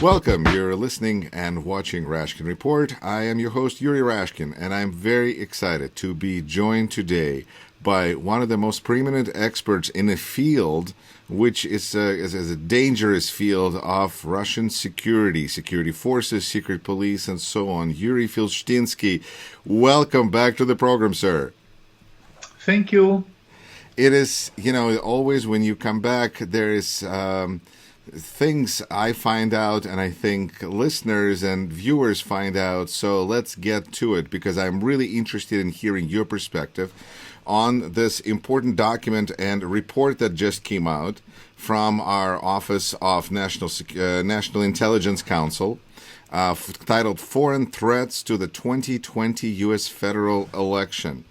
Welcome. You're listening and watching Rashkin Report. I am your host, Yuri Rashkin, and I'm very excited to be joined today by one of the most preeminent experts in a field which is a dangerous field of Russian security forces, secret police, and so on. Yuri Felshtinsky, welcome back to the program, sir. Thank you. It is, always when you come back, there is things I find out, and I think listeners and viewers find out. So let's get to it, because I'm really interested in hearing your perspective on this important document and report that just came out from our Office of National Intelligence Council, titled Foreign Threats to the 2020 U.S. Federal Election.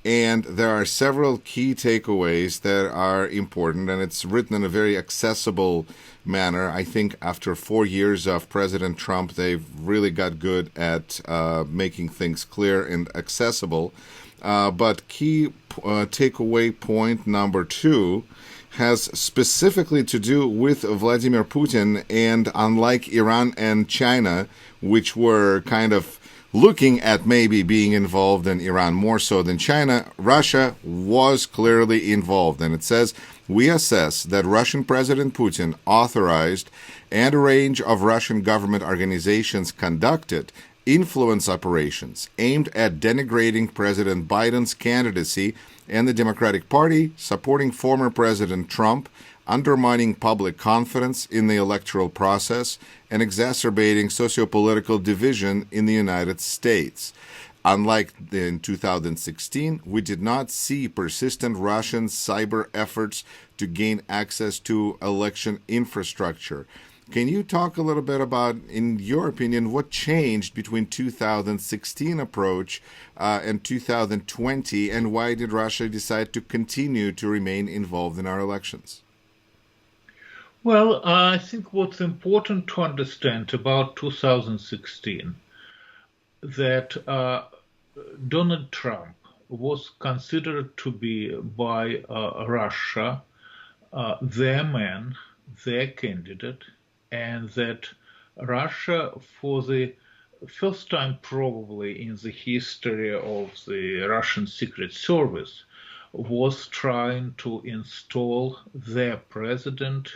And there are several key takeaways that are important, and it's written in a very accessible manner. I think after 4 years of President Trump, they've really got good at making things clear and accessible. But key takeaway point number 2 has specifically to do with Vladimir Putin, and unlike Iran and China, which were kind of looking at maybe being involved in Iran more so than China, Russia was clearly involved. And it says, we assess that Russian President Putin authorized and a range of Russian government organizations conducted influence operations aimed at denigrating President Biden's candidacy and the Democratic Party, supporting former President Trump, undermining public confidence in the electoral process, and exacerbating sociopolitical division in the United States. Unlike in 2016, we did not see persistent Russian cyber efforts to gain access to election infrastructure. Can you talk a little bit about, in your opinion, what changed between 2016 approach and 2020, and why did Russia decide to continue to remain involved in our elections? Well, I think what's important to understand about 2016, that Donald Trump was considered to be by Russia their man, their candidate, and that Russia, for the first time probably in the history of the Russian Secret Service, was trying to install their president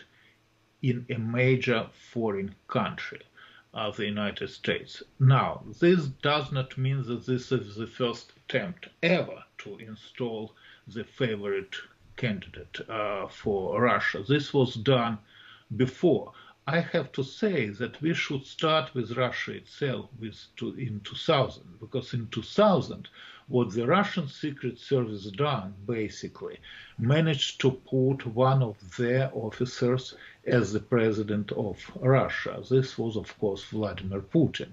in a major foreign country, the United States. Now, this does not mean that this is the first attempt ever to install the favorite candidate for Russia. This was done before. I have to say that we should start with Russia itself in 2000, because in 2000, what the Russian Secret Service done, basically, managed to put one of their officers as the president of Russia. This was, of course, Vladimir Putin.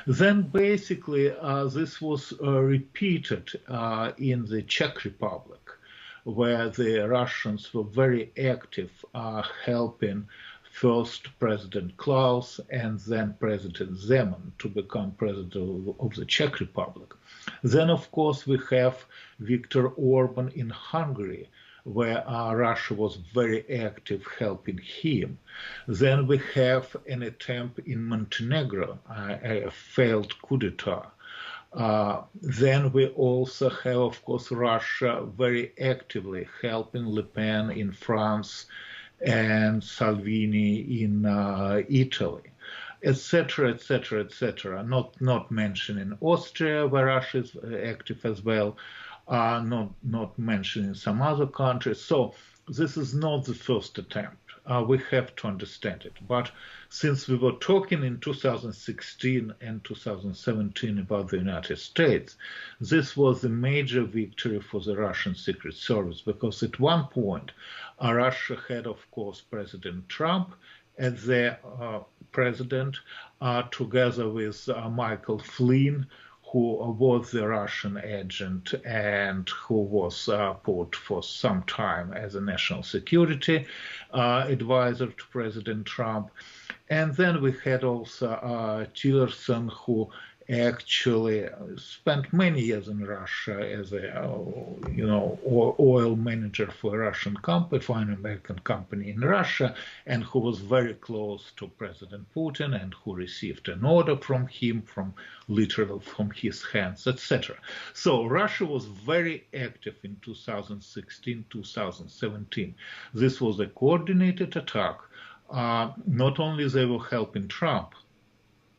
Then, basically, this was repeated in the Czech Republic, where the Russians were very active helping first President Klaus and then President Zeman to become president of the Czech Republic. Then, of course, we have Viktor Orban in Hungary, where Russia was very active helping him. Then we have an attempt in Montenegro, a failed coup d'etat. Then we also have, of course, Russia very actively helping Le Pen in France and Salvini in Italy, etc., etc., etc. Not mentioning Austria, where Russia is active as well, not mentioning some other countries. So this is not the first attempt. We have to understand it. But since we were talking in 2016 and 2017 about the United States, this was a major victory for the Russian Secret Service, because at one point, Russia had, of course, President Trump as their president, together with Michael Flynn, who was the Russian agent and who was put for some time as a national security advisor to President Trump. And then we had also Tillerson, who actually spent many years in Russia as a oil manager for a Russian company, for an American company in Russia, and who was very close to President Putin and who received an order from him, literally from his hands, etc. So Russia was very active in 2016, 2017. This was a coordinated attack. Not only they were helping Trump,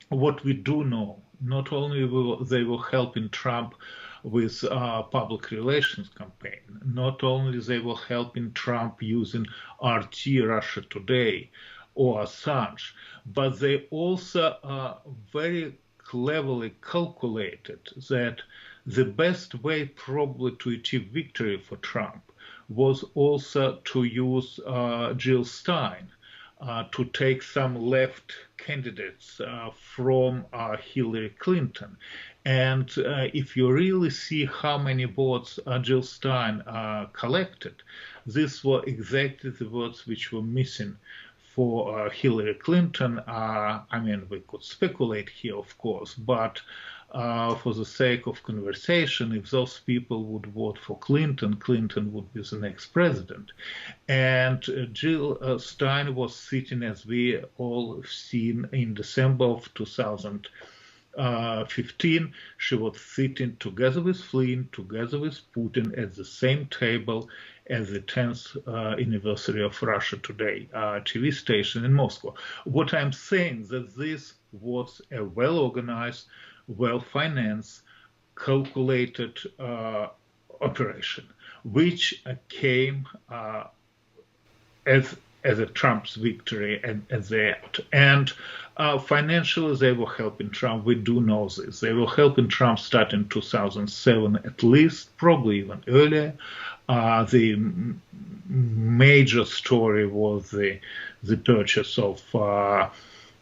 what we do know, not only they were helping Trump with public relations campaign, not only they were helping Trump using RT, Russia Today, or Assange, but they also very cleverly calculated that the best way probably to achieve victory for Trump was also to use Jill Stein, to take some left candidates from Hillary Clinton. And if you really see how many votes Jill Stein collected, these were exactly the votes which were missing for Hillary Clinton. I mean, we could speculate here, of course, but for the sake of conversation, if those people would vote for Clinton, Clinton would be the next president. And Jill Stein was sitting, as we all seen in December of 2015, she was sitting together with Flynn, together with Putin at the same table as the 10th anniversary of Russia Today TV station in Moscow. What I'm saying that this was a well-organized, well-financed, calculated operation, which came as a Trump's victory at the end. And financially, they were helping Trump. We do know this. They were helping Trump starting 2007 at least, probably even earlier. The major story was the purchase of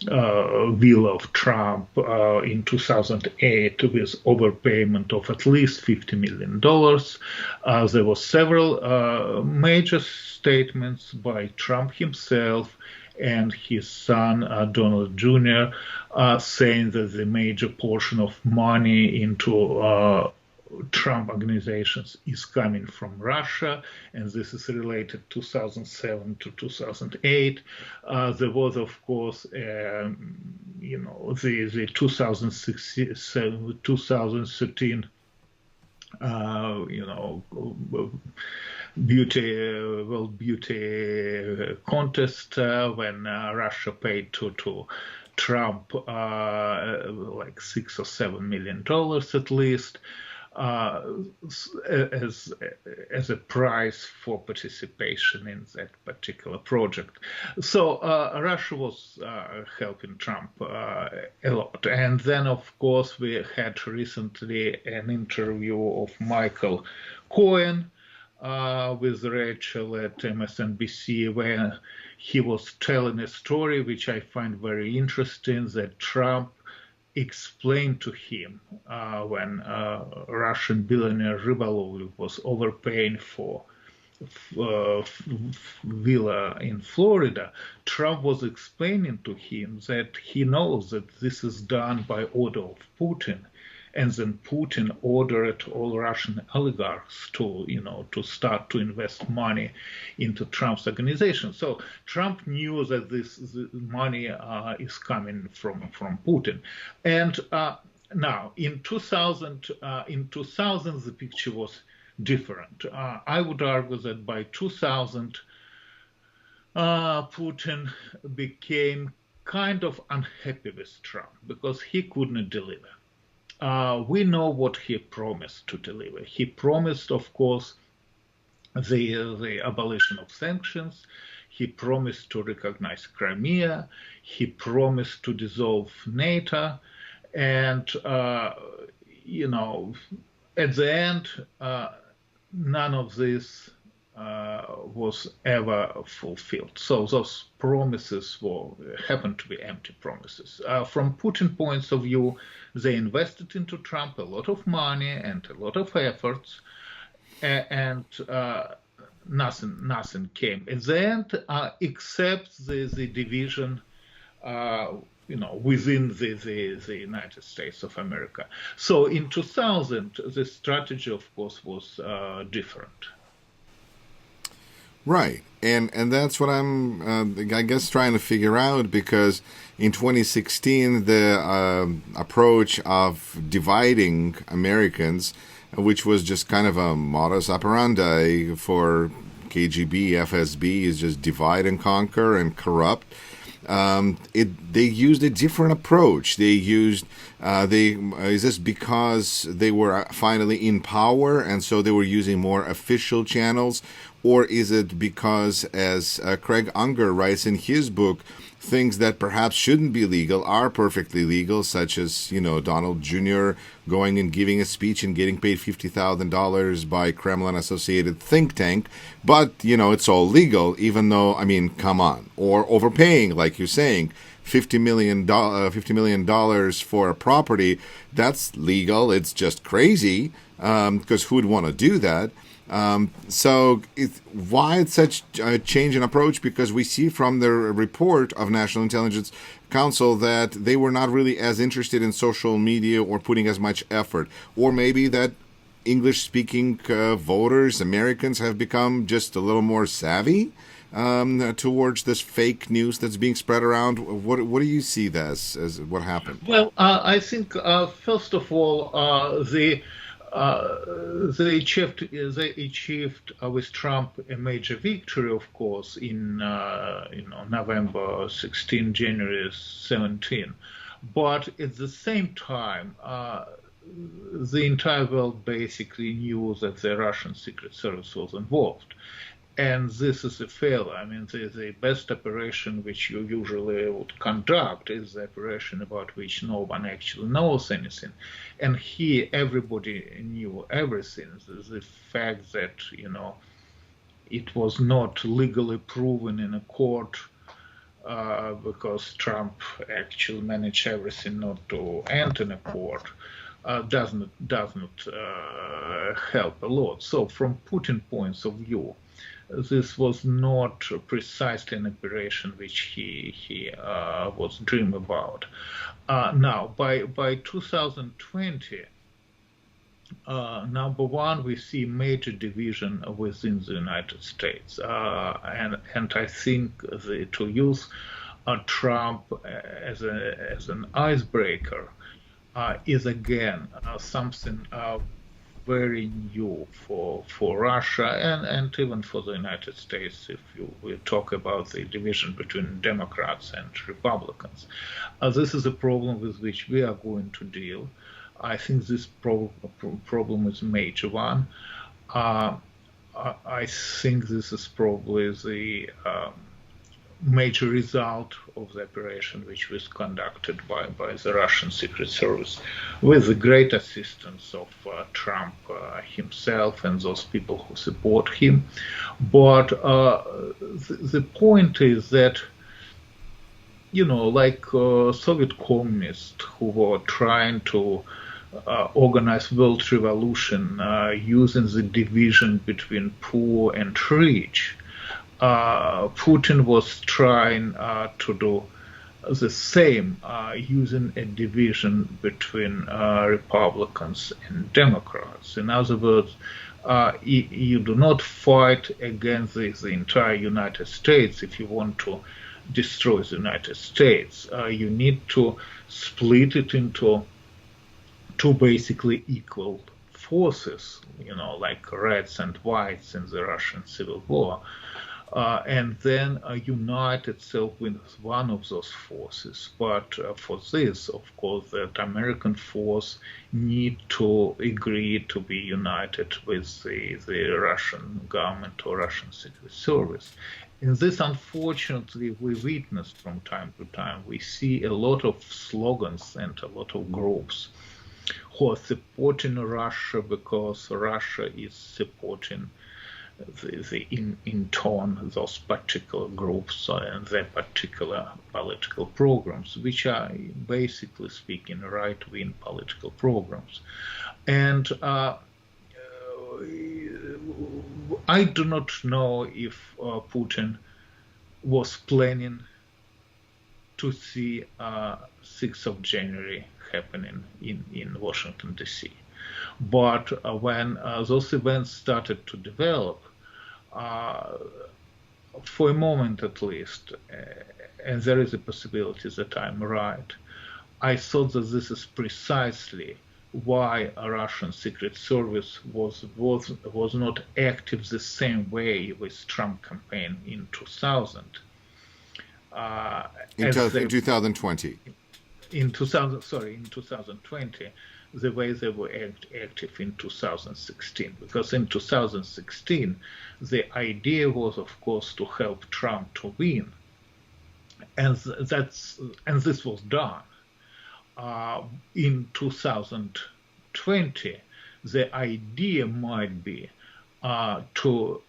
villa of Trump in 2008 with overpayment of at least $50 million. There were several major statements by Trump himself and his son Donald Jr. Saying that the major portion of money into Trump organizations is coming from Russia, and this is related 2007 to 2008. There was, of course, the 2013, beauty contest when Russia paid to Trump like $6 or $7 million at least. As a prize for participation in that particular project. So Russia was helping Trump a lot. And then, of course, we had recently an interview of Michael Cohen with Rachel at MSNBC, where he was telling a story which I find very interesting, that Trump explained to him when Russian billionaire Rybalov was overpaying for villa in Florida. Trump was explaining to him that he knows that this is done by order of Putin, and then Putin ordered all Russian oligarchs to start to invest money into Trump's organization. So Trump knew that this money is coming from Putin. And now in 2000, the picture was different. I would argue that by 2000, Putin became kind of unhappy with Trump because he couldn't deliver. We know what he promised to deliver. He promised, of course, the abolition of sanctions. He promised to recognize Crimea. He promised to dissolve NATO. And, at the end, none of this was ever fulfilled. So those promises happened to be empty promises. From Putin points of view, they invested into Trump a lot of money and a lot of efforts, and nothing came at the end except the division within the United States of America. So in 2000, the strategy, of course, was different. Right, and that's what I'm, I guess, trying to figure out, because in 2016 the approach of dividing Americans, which was just kind of a modus operandi for KGB, FSB, is just divide and conquer and corrupt. They used a different approach. They used is this because they were finally in power and so they were using more official channels, or is it because, as Craig Unger writes in his book, things that perhaps shouldn't be legal are perfectly legal, such as, Donald Jr. going and giving a speech and getting paid $50,000 by Kremlin-associated think tank, but, it's all legal, even though, I mean, come on. Or overpaying, like you're saying, $50 million for a property, that's legal. It's just crazy, because who'd want to do that? Why it's such a change in approach? Because we see from the report of National Intelligence Council that they were not really as interested in social media or putting as much effort. Or maybe that English-speaking voters, Americans, have become just a little more savvy towards this fake news that's being spread around. What do you see as what happened? Well, I think first of all, they achieved with Trump a major victory, of course, in November 16, January 17. But at the same time, the entire world basically knew that the Russian Secret Service was involved. And this is a failure. I mean, the best operation which you usually would conduct is the operation about which no one actually knows anything. And here, everybody knew everything. The fact that, it was not legally proven in a court because Trump actually managed everything not to enter in a court, does not help a lot. So from Putin points of view, this was not precisely an operation which he was dreaming about. Now, by 2020, number one, we see major division within the United States, and I think to use Trump as an icebreaker is again something very new for Russia and even for the United States, if we talk about the division between Democrats and Republicans. This is a problem with which we are going to deal. I think this problem is a major one. I think this is probably the major result of the operation which was conducted by the Russian Secret Service with the great assistance of Trump himself and those people who support him. But the point is that, like Soviet communists who were trying to organize world revolution using the division between poor and rich, Putin was trying to do the same using a division between Republicans and Democrats. In other words, you do not fight against the entire United States if you want to destroy the United States. You need to split it into two basically equal forces, like reds and whites in the Russian Civil War. And then unite itself with one of those forces. But for this, of course, that American force need to agree to be united with the Russian government or Russian Secret Service. And this, unfortunately, we witness from time to time. We see a lot of slogans and a lot of groups who are supporting Russia because Russia is supporting in turn those particular groups and their particular political programs, which are basically speaking right-wing political programs. And I do not know if Putin was planning to see 6th of January happening in Washington, D.C. But when those events started to develop, for a moment at least, and there is a possibility that I'm right, I thought that this is precisely why a Russian Secret Service was not active the same way with Trump campaign in 2000. In 2020. In 2020, the way they were active in 2016. Because in 2016, the idea was, of course, to help Trump to win, and this was done. In 2020, the idea might be to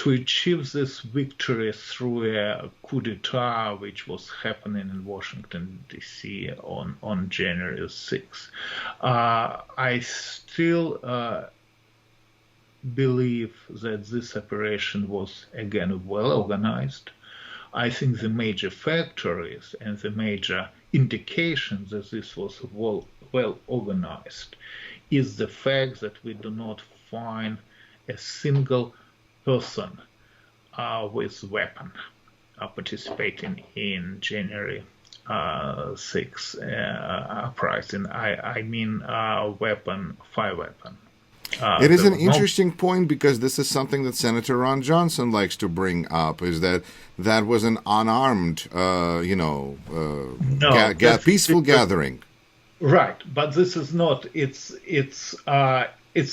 achieve this victory through a coup d'etat, which was happening in Washington, D.C. on January 6th. I still believe that this operation was, again, well organized. I think the major factor is, and the major indication that this was well organized, is the fact that we do not find a single person with weapon participating in January 6th uprising. I mean fire weapon. It is an interesting point, because this is something that Senator Ron Johnson likes to bring up, is that was an unarmed, peaceful gathering. Right, but this is not. It's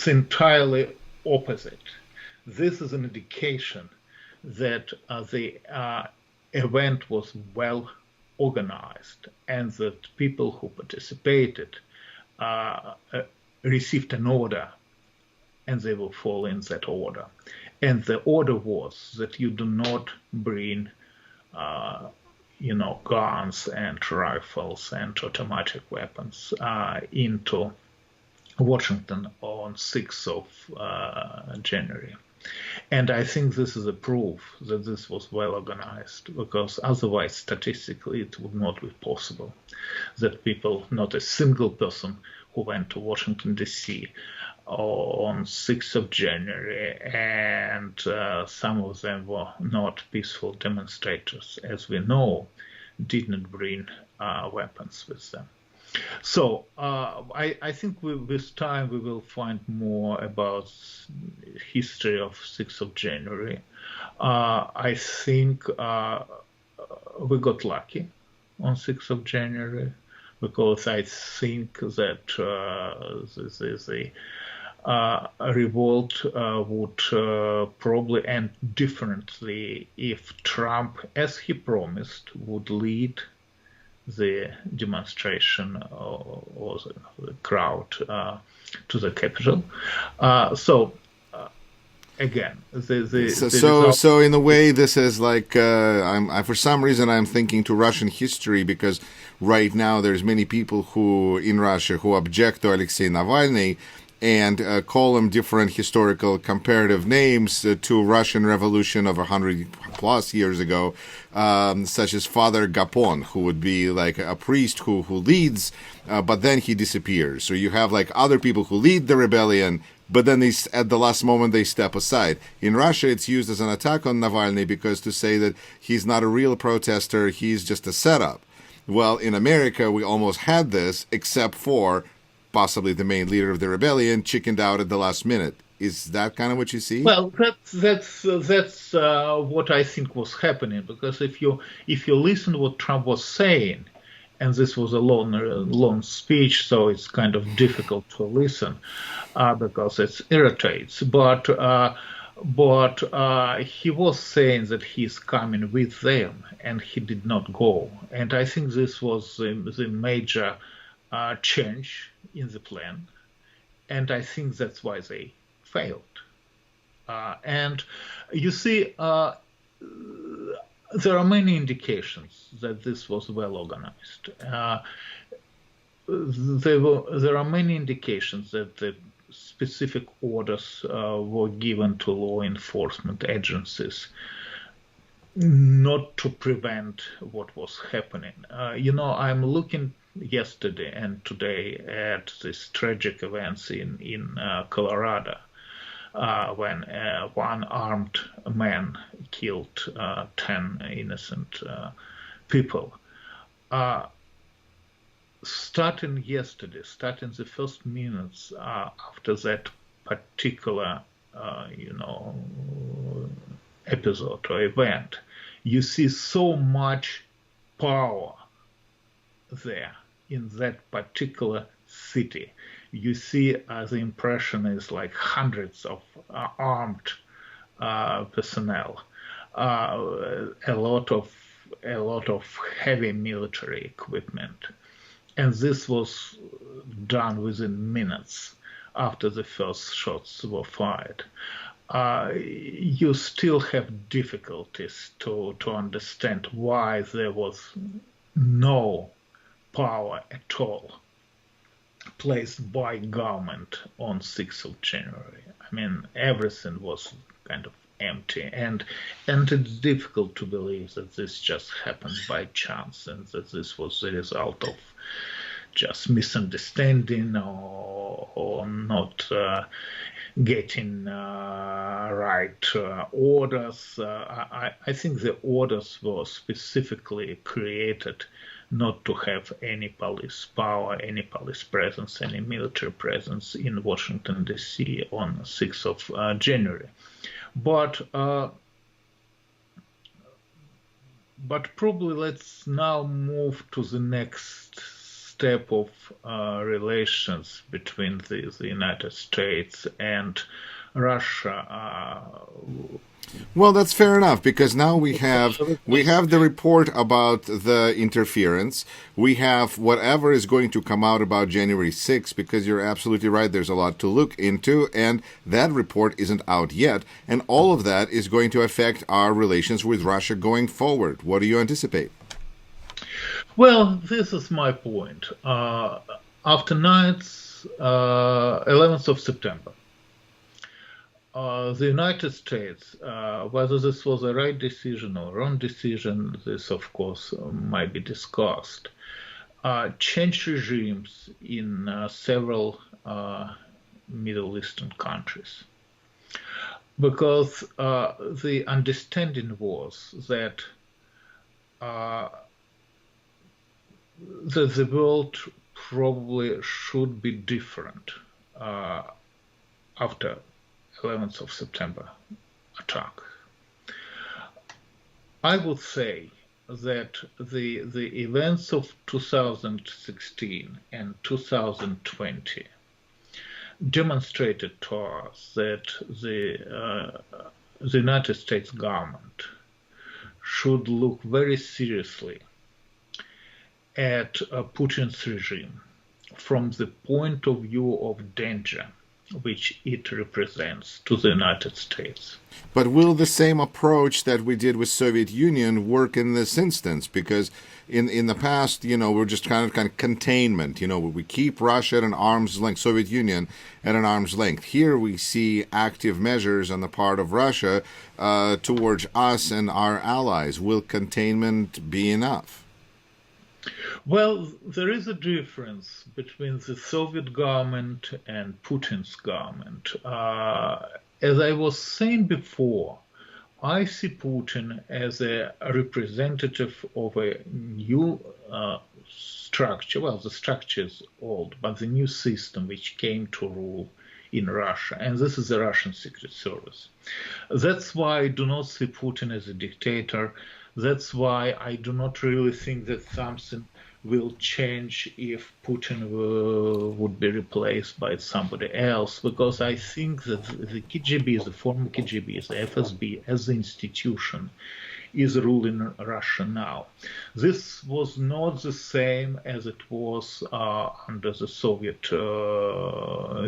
entirely opposite. This is an indication that the event was well organized, and that people who participated received an order, and they will follow in that order. And the order was that you do not bring, guns and rifles and automatic weapons into Washington on 6th of January. And I think this is a proof that this was well organized, because otherwise, statistically, it would not be possible that people, not a single person who went to Washington, D.C. on 6th of January, and some of them were not peaceful demonstrators, as we know, did not bring weapons with them. So I think with time we will find more about history of 6th of January. I think we got lucky on 6th of January, because I think that the revolt would probably end differently if Trump, as he promised, would lead the demonstration or the crowd to the Capitol. Again, so in a way, this is like for some reason I'm thinking to Russian history, because right now there's many people who in Russia who object to Alexei Navalny and call him different historical comparative names to Russian Revolution of 100+ years ago, such as Father Gapon, who would be like a priest who leads, but then he disappears. So you have like other people who lead the rebellion, but then at the last moment they step aside. In Russia, it's used as an attack on Navalny, because to say that he's not a real protester, he's just a setup. Well, in America, we almost had this, except for possibly the main leader of the rebellion chickened out at the last minute. Is that kind of what you see? Well, that's what I think was happening, because if you listen to what Trump was saying, and this was a long speech, so it's kind of difficult to listen because it irritates. But he was saying that he's coming with them, and he did not go. And I think this was the major change in the plan, and I think that's why they failed. And you see, there are many indications that this was well organized. There are many indications that the specific orders were given to law enforcement agencies not to prevent what was happening. I'm looking yesterday and today at these tragic events in Colorado, when one armed man killed 10 innocent people. Starting the first minutes after that particular, episode or event, you see so much power there in that particular city. You see, the impression is like hundreds of armed personnel, a lot of heavy military equipment, and this was done within minutes after the first shots were fired. You still have difficulties to understand why there was no power at all placed by government on 6th of January. I mean, everything was kind of empty, and it's difficult to believe that this just happened by chance and that this was the result of just misunderstanding or not getting right orders. I think the orders were specifically created not to have any police power, any police presence, any military presence in Washington, D.C. on 6th of January. But probably let's now move to the next step of relations between the United States and Russia. Well, that's fair enough, because now we have the report about the interference. We have whatever is going to come out about January 6th, because you're absolutely right, there's a lot to look into, and that report isn't out yet, and all of that is going to affect our relations with Russia going forward. What do you anticipate? Well, this is my point. After night's 11th of September, the United States, whether this was a right decision or wrong decision, this of course might be discussed, changed regimes in several Middle Eastern countries. Because the understanding was that the world probably should be different after 11th of September attack. I would say that the events of 2016 and 2020 demonstrated to us that the United States government should look very seriously at Putin's regime from the point of view of danger which it represents to the United States. But will the same approach that we did with Soviet Union work in this instance? Because in the past, we're just kind of containment. We keep Russia at an arm's length, Soviet Union at an arm's length. Here we see active measures on the part of Russia towards us and our allies. Will containment be enough? Well, there is a difference between the Soviet government and Putin's government. As I was saying before, I see Putin as a representative of a new structure. Well, the structure is old, but the new system which came to rule in Russia, and this is the Russian Secret Service. That's why I do not see Putin as a dictator. That's why I do not really think that something will change if Putin would be replaced by somebody else, because I think that the KGB, the former KGB, the FSB as an institution, is ruling Russia now. This was not the same as it was under the Soviet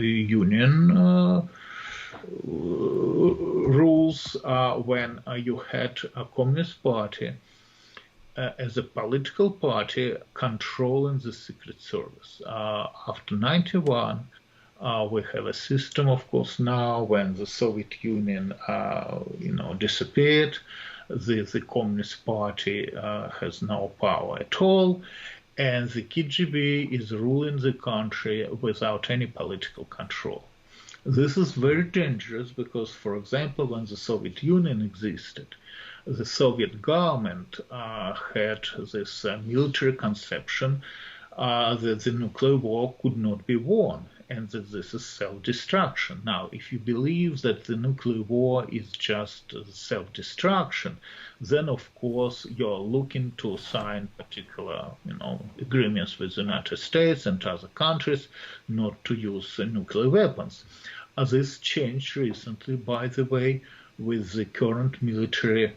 Union rules, when you had a Communist Party as a political party controlling the Secret Service. After 91, we have a system, of course, now when the Soviet Union, disappeared. the Communist Party has no power at all, and the KGB is ruling the country without any political control. This is very dangerous because, for example, when the Soviet Union existed, the Soviet government had this military conception that the nuclear war could not be won and that this is self-destruction. Now, if you believe that the nuclear war is just self-destruction, then of course you're looking to sign particular, agreements with the United States and other countries not to use nuclear weapons. This changed recently, by the way, with the current military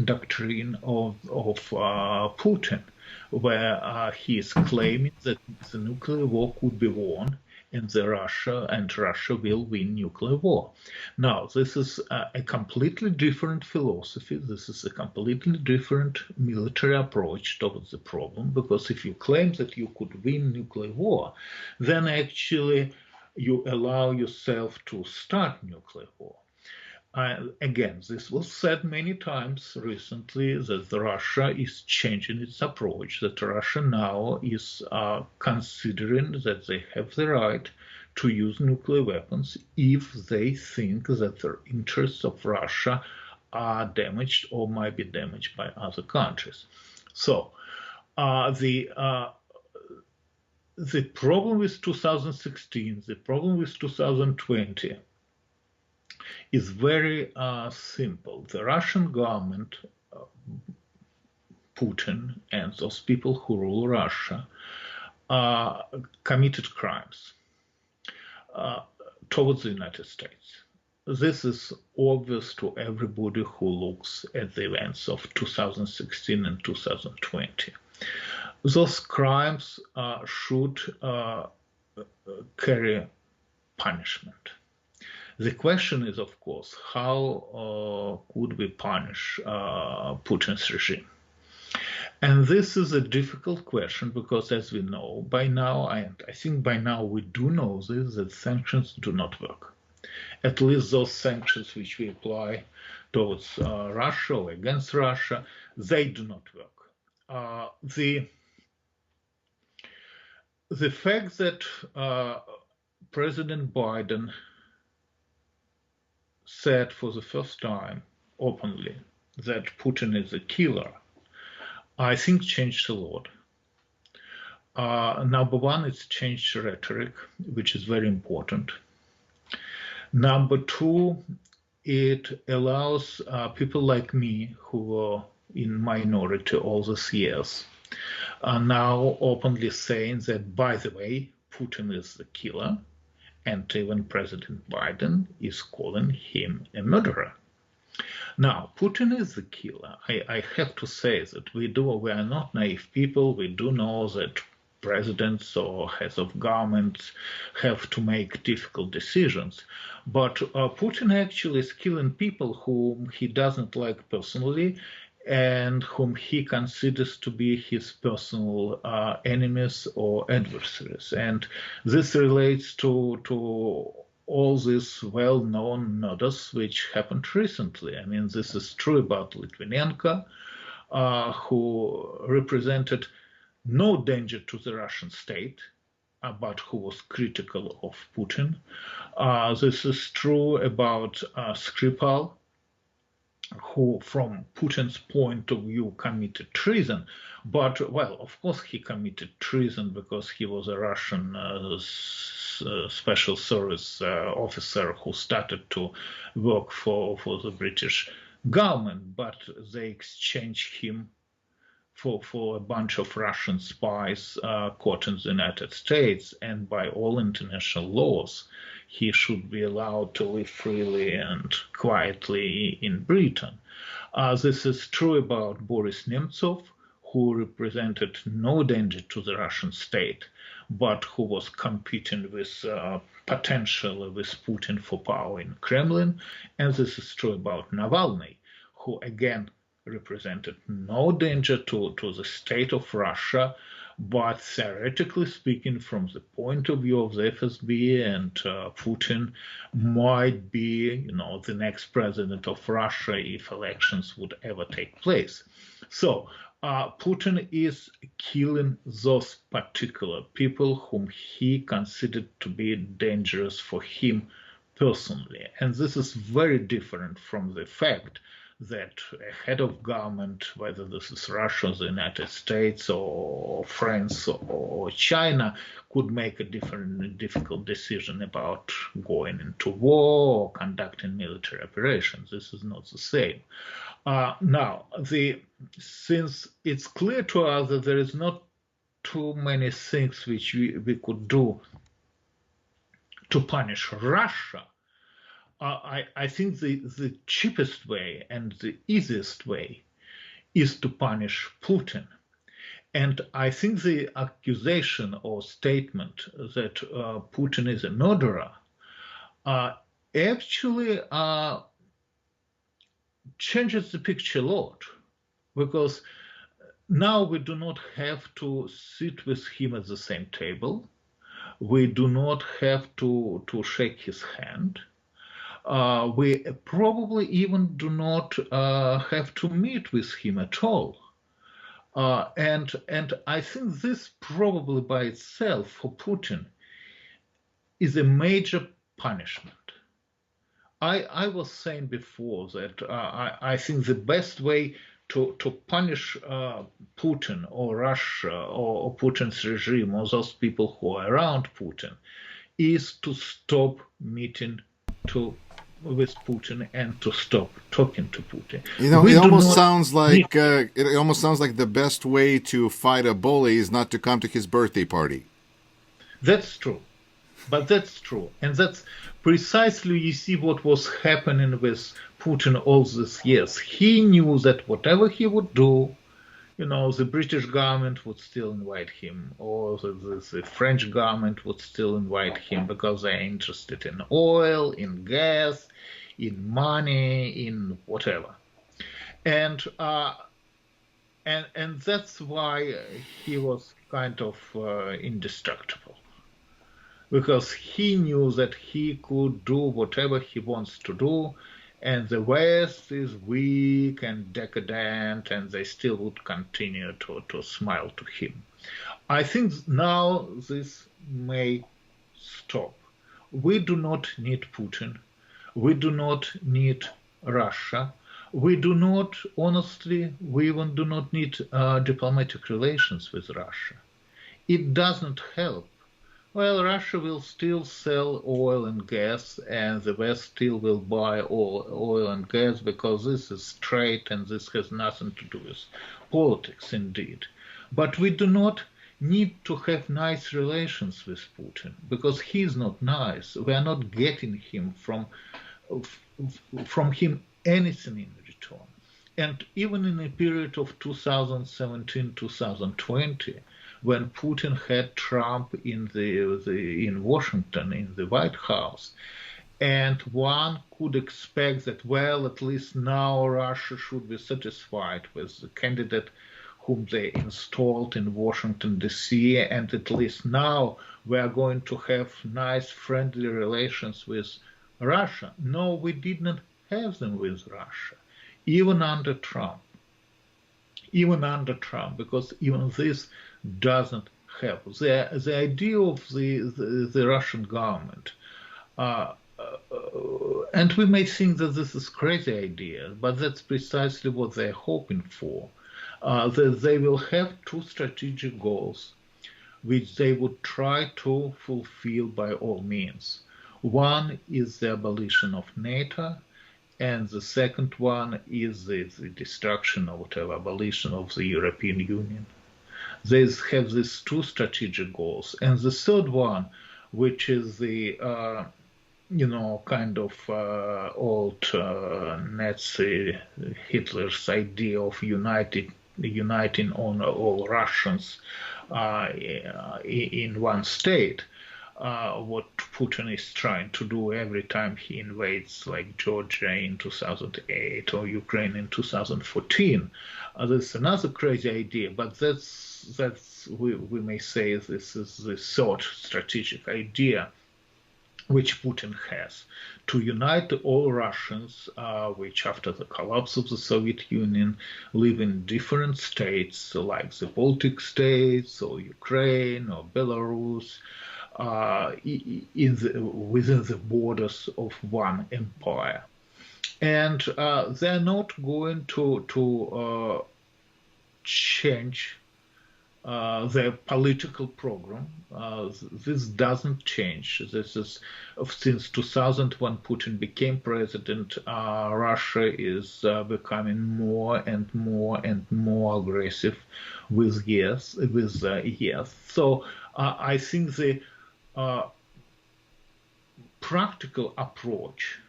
doctrine of Putin, where he is claiming that the nuclear war could be won and Russia will win nuclear war. Now, this is a completely different philosophy. This is a completely different military approach towards the problem, because if you claim that you could win nuclear war, then actually you allow yourself to start nuclear war. Again, this was said many times recently that Russia is changing its approach, that Russia now is considering that they have the right to use nuclear weapons if they think that the interests of Russia are damaged or might be damaged by other countries. So the problem with 2016, the problem with 2020, is very simple. The Russian government, Putin, and those people who rule Russia committed crimes towards the United States. This is obvious to everybody who looks at the events of 2016 and 2020. Those crimes should carry punishment. The question is, of course, how could we punish Putin's regime? And this is a difficult question because, as we know by now, and I think by now we do know this, that sanctions do not work. At least those sanctions which we apply towards Russia or against Russia, they do not work. The fact that President Biden said for the first time openly that Putin is a killer, I think changed a lot. Number one, it's changed rhetoric, which is very important. Number two, it allows people like me who were in minority all these years now openly saying that, by the way, Putin is the killer, and even President Biden is calling him a murderer. Now, Putin is the killer. I have to say that we are not naive people. We do know that presidents or heads of governments have to make difficult decisions. But Putin actually is killing people whom he doesn't like personally and whom he considers to be his personal enemies or adversaries. And this relates to all these well-known murders which happened recently. I mean, this is true about Litvinenko, who represented no danger to the Russian state, but who was critical of Putin. This is true about Skripal, who, from Putin's point of view, committed treason. But, well, of course he committed treason because he was a Russian special service officer who started to work for the British government, but they exchanged him for a bunch of Russian spies caught in the United States, and by all international laws, he should be allowed to live freely and quietly in Britain. This is true about Boris Nemtsov, who represented no danger to the Russian state, but who was competing with potentially with Putin for power in Kremlin. And this is true about Navalny, who again represented no danger to the state of Russia, But theoretically speaking, from the point of view of the FSB and Putin might be, the next president of Russia if elections would ever take place. So Putin is killing those particular people whom he considered to be dangerous for him personally. And this is very different from the fact that a head of government, whether this is Russia, the United States, or France, or China, could make a difficult decision about going into war or conducting military operations. This is not the same. Now, since it's clear to us that there is not too many things which we could do to punish Russia, I think the cheapest way and the easiest way is to punish Putin. And I think the accusation or statement that Putin is a murderer actually changes the picture a lot, because now we do not have to sit with him at the same table. We do not have to shake his hand. We probably even do not have to meet with him at all. And I think this probably by itself for Putin is a major punishment. I was saying before that I think the best way to punish Putin or Russia or Putin's regime or those people who are around Putin is to stop meeting with Putin and to stop talking to Putin. It almost sounds like the best way to fight a bully is not to come to his birthday party. That's true. But that's true. And that's precisely, you see, what was happening with Putin all these years. He knew that whatever he would do, the British government would still invite him, or the French government would still invite him because they're interested in oil, in gas, in money, in whatever. And that's why he was kind of indestructible. Because he knew that he could do whatever he wants to do, and the West is weak and decadent, and they still would continue to smile to him. I think now this may stop. We do not need Putin. We do not need Russia. We do not, honestly, we even do not need diplomatic relations with Russia. It doesn't help. Well, Russia will still sell oil and gas, and the West still will buy oil and gas because this is trade and this has nothing to do with politics, indeed. But we do not need to have nice relations with Putin because he's not nice. We are not getting him from him anything in return. And even in a period of 2017-2020, when Putin had Trump in Washington, in the White House, and one could expect that, well, at least now Russia should be satisfied with the candidate whom they installed in Washington, D.C., and at least now we are going to have nice, friendly relations with Russia. No, we did not have them with Russia, even under Trump. Because even this doesn't help. The idea of the Russian government, and we may think that this is a crazy idea, but that's precisely what they're hoping for, that they will have two strategic goals which they would try to fulfill by all means. One is the abolition of NATO, and the second one is the destruction or whatever, abolition of the European Union. They have these two strategic goals. And the third one, which is the, kind of old Nazi Hitler's idea of uniting all Russians in one state. what Putin is trying to do every time he invades, like Georgia in 2008 or Ukraine in 2014. That's another crazy idea, but that's we may say this is the third strategic idea which Putin has, to unite all Russians, which after the collapse of the Soviet Union live in different states, like the Baltic states or Ukraine or Belarus, within the borders of one empire. And they're not going to change their political program. This doesn't change. This is since 2000, when Putin became president, Russia is becoming more and more and more aggressive with years. So I think the practical approach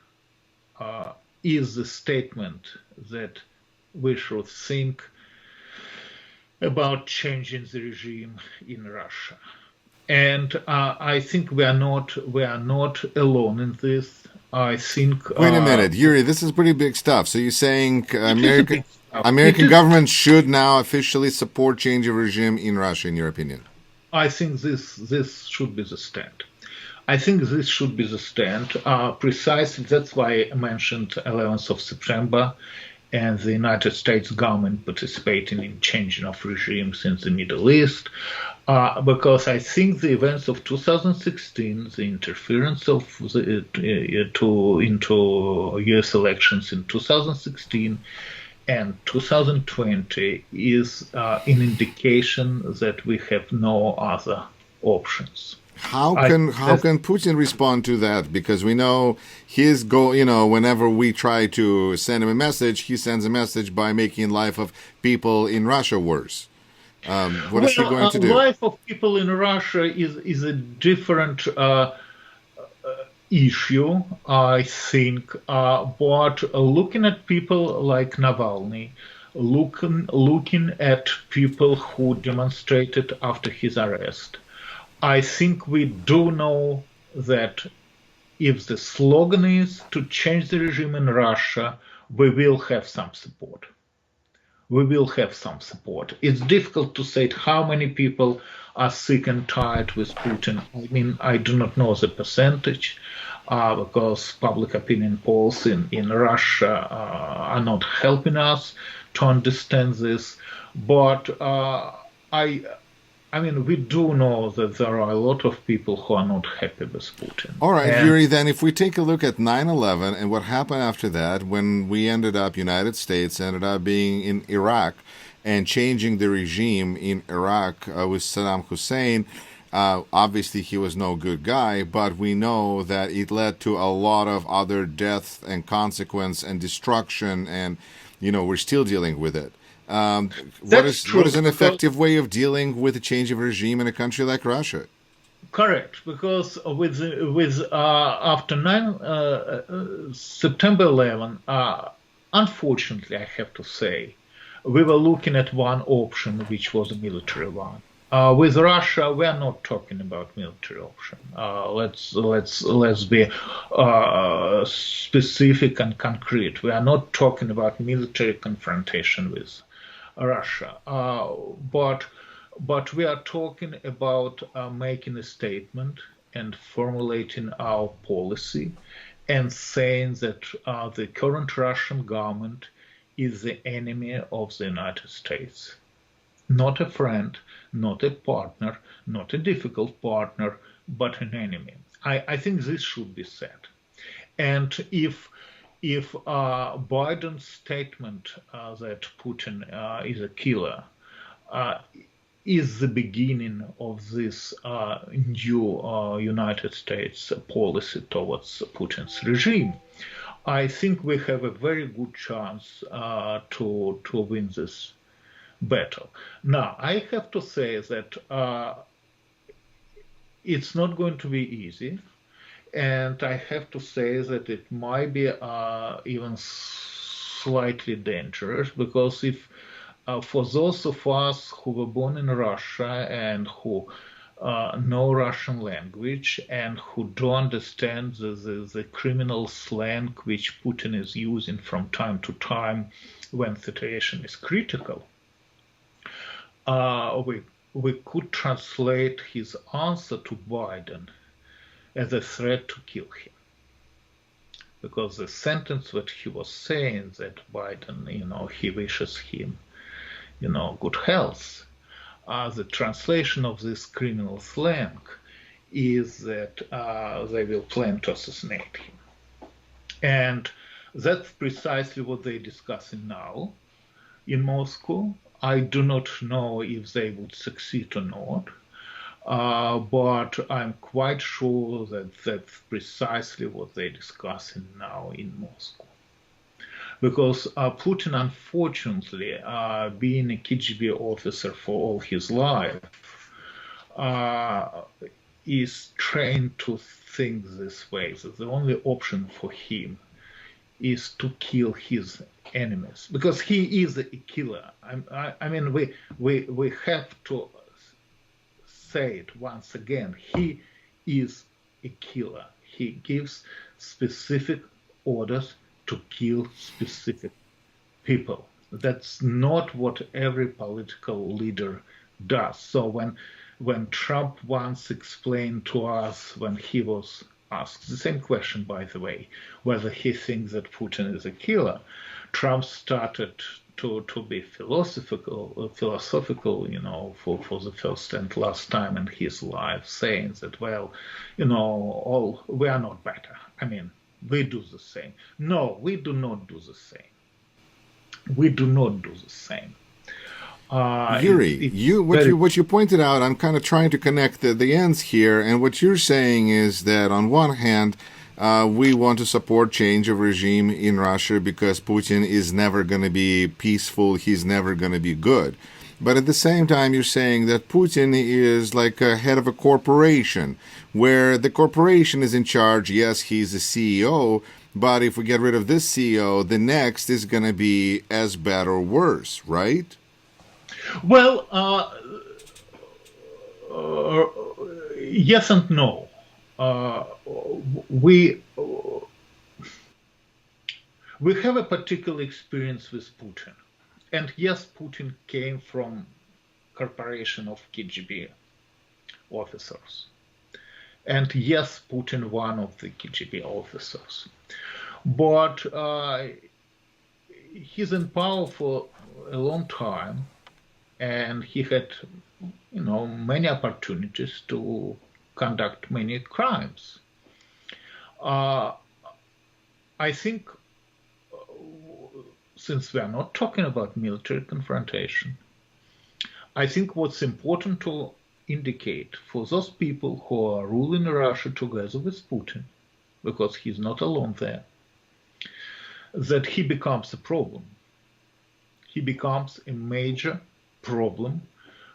is the statement that we should think about changing the regime in Russia, and I think we are not alone in this. I think. Wait a minute, Yuri. This is pretty big stuff. So you're saying American It government should now officially support change of regime in Russia, in your opinion? I think this should be the stand. I think this should be the stand. Precisely, that's why I mentioned 11th of September and the United States government participating in changing of regimes in the Middle East, because I think the events of 2016, the interference of into U.S. elections in 2016 and 2020 is an indication that we have no other options. How can Putin respond to that? Because we know his goal, whenever we try to send him a message, he sends a message by making life of people in Russia worse. What is he going to do? Life of people in Russia is a different issue, I think. But looking at people like Navalny, looking at people who demonstrated after his arrest, I think we do know that if the slogan is to change the regime in Russia, we will have some support. We will have some support. It's difficult to say how many people are sick and tired with Putin. I mean, I do not know the percentage because public opinion polls in Russia are not helping us to understand this. But I mean, we do know that there are a lot of people who are not happy with Putin. All right, Yuri, then if we take a look at 9/11 and what happened after that, when we United States ended up being in Iraq and changing the regime in Iraq with Saddam Hussein, obviously he was no good guy, but we know that it led to a lot of other death and consequence and destruction, and, we're still dealing with it. What is an effective way of dealing with a change of regime in a country like Russia? Correct, because after September 11, unfortunately, I have to say, we were looking at one option, which was a military one. With Russia, we are not talking about military option. Let's be specific and concrete. We are not talking about military confrontation with Russia, but we are talking about making a statement and formulating our policy and saying that the current Russian government is the enemy of the United States. Not a friend, not a partner, not a difficult partner, but an enemy. I think this should be said. And if Biden's statement that Putin is a killer is the beginning of this new United States policy towards Putin's regime, I think we have a very good chance to win this battle. Now, I have to say that it's not going to be easy. And I have to say that it might be even slightly dangerous, because if for those of us who were born in Russia and who know Russian language and who don't understand the criminal slang which Putin is using from time to time when situation is critical, we could translate his answer to Biden as a threat to kill him. Because the sentence that he was saying that Biden, he wishes him, good health, the translation of this criminal slang is that they will plan to assassinate him. And that's precisely what they're discussing now in Moscow. I do not know if they would succeed or not, but I'm quite sure that that's precisely what they're discussing now in Moscow. Because Putin, unfortunately, being a KGB officer for all his life, is trained to think this way, that the only option for him is to kill his enemies, because he is a killer. I mean, we have to say it once again. He is a killer. He gives specific orders to kill specific people. That's not what every political leader does. So when Trump once explained to us, when he was asked the same question, by the way, whether he thinks that Putin is a killer, Trump started to be philosophical, for the first and last time in his life, saying that, well, we are not better. I mean, we do the same. No, we do not do the same. We do not do the same. Yuri, what you pointed out, I'm kind of trying to connect the ends here, and what you're saying is that on one hand, we want to support change of regime in Russia because Putin is never going to be peaceful, he's never going to be good. But at the same time, you're saying that Putin is like a head of a corporation, where the corporation is in charge. Yes, he's the CEO, but if we get rid of this CEO, the next is going to be as bad or worse, right? Well, yes and no. We have a particular experience with Putin. And yes, Putin came from corporation of KGB officers. And yes, Putin one of the KGB officers. But he's in power for a long time, and he had, many opportunities to conduct many crimes. I think, since we are not talking about military confrontation, I think what's important to indicate for those people who are ruling Russia together with Putin, because he's not alone there, that he becomes a problem. He becomes a major problem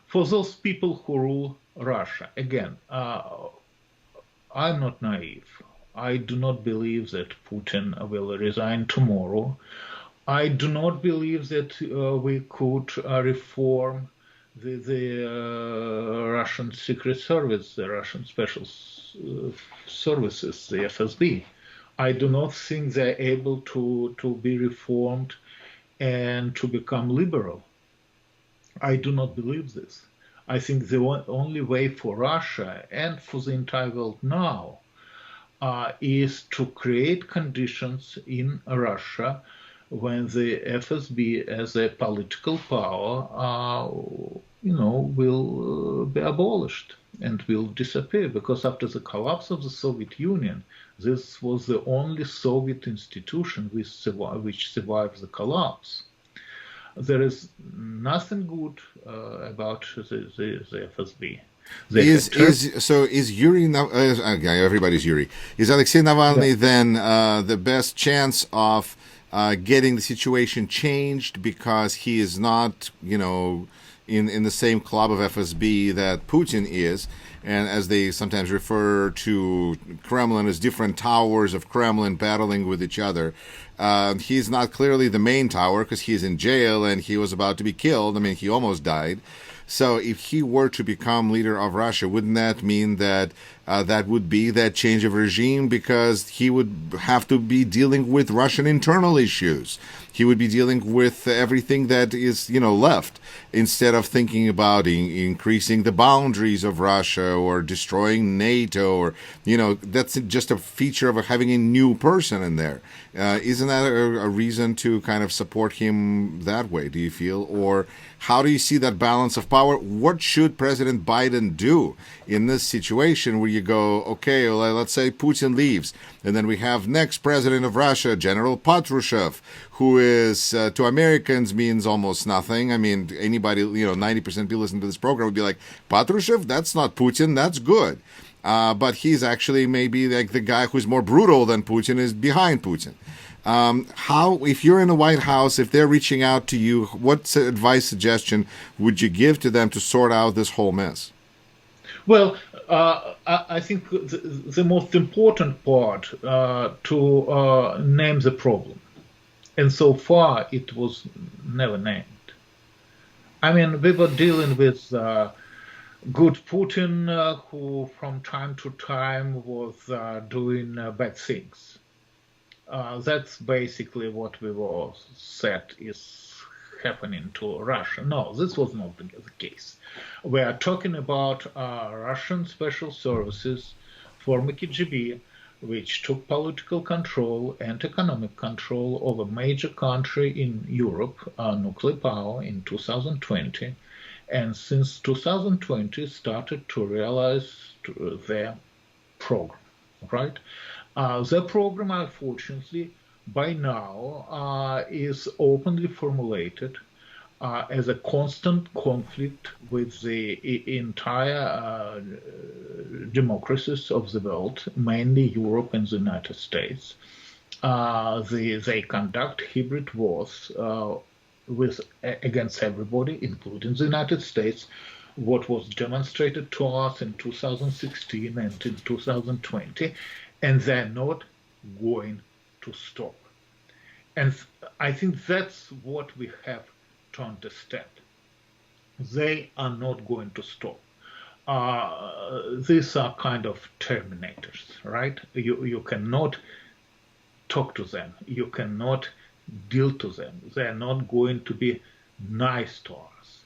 for those people who rule Russia. Again, I'm not naive. I do not believe that Putin will resign tomorrow. I do not believe that we could reform the Russian Secret Service, the Russian Special Services, the FSB. I do not think they're able to be reformed and to become liberal. I do not believe this. I think the only way for Russia and for the entire world now is to create conditions in Russia when the FSB as a political power, will be abolished and will disappear. Because after the collapse of the Soviet Union, this was the only Soviet institution which survived the collapse. There is nothing good about the FSB. Is Yuri, everybody's Yuri, is Alexei Navalny then the best chance of getting the situation changed because he is not, in the same club of FSB that Putin is, and as they sometimes refer to Kremlin as different towers of Kremlin battling with each other. He's not clearly the main tower because he's in jail and he was about to be killed. I mean, he almost died. So if he were to become leader of Russia, wouldn't that mean that that would be that change of regime, because he would have to be dealing with Russian internal issues. He would be dealing with everything that is, left, instead of thinking about increasing the boundaries of Russia or destroying NATO, or, that's just a feature of having a new person in there. Isn't that a reason to kind of support him that way, do you feel? Or how do you see that balance of power? What should President Biden do in this situation where you go, okay, well, let's say Putin leaves, and then we have next president of Russia, General Patrushev, who is, to Americans, means almost nothing. I mean, anybody, 90% of people listening to this program would be like, Patrushev? That's not Putin, that's good. But he's actually maybe like the guy who's more brutal than Putin is behind Putin. How, if you're in the White House, if they're reaching out to you, what advice, suggestion would you give to them to sort out this whole mess? Well, I think the most important part to name the problem, and so far it was never named. I mean, we were dealing with good Putin, who from time to time was doing bad things. That's basically what we were said is happening to Russia. No, this was not the case. We are talking about Russian special services, former KGB, which took political control and economic control of a major country in Europe, nuclear power, in 2020. And since 2020 started to realize their program, right? Their program, unfortunately, by now is openly formulated as a constant conflict with the entire democracies of the world, mainly Europe and the United States. They conduct hybrid wars against everybody, including the United States, what was demonstrated to us in 2016 and in 2020, and they're not going to stop. And I think that's what we have to understand. They are not going to stop. These are kind of terminators, right? You cannot talk to them. You cannot deal to them. They're not going to be nice to us.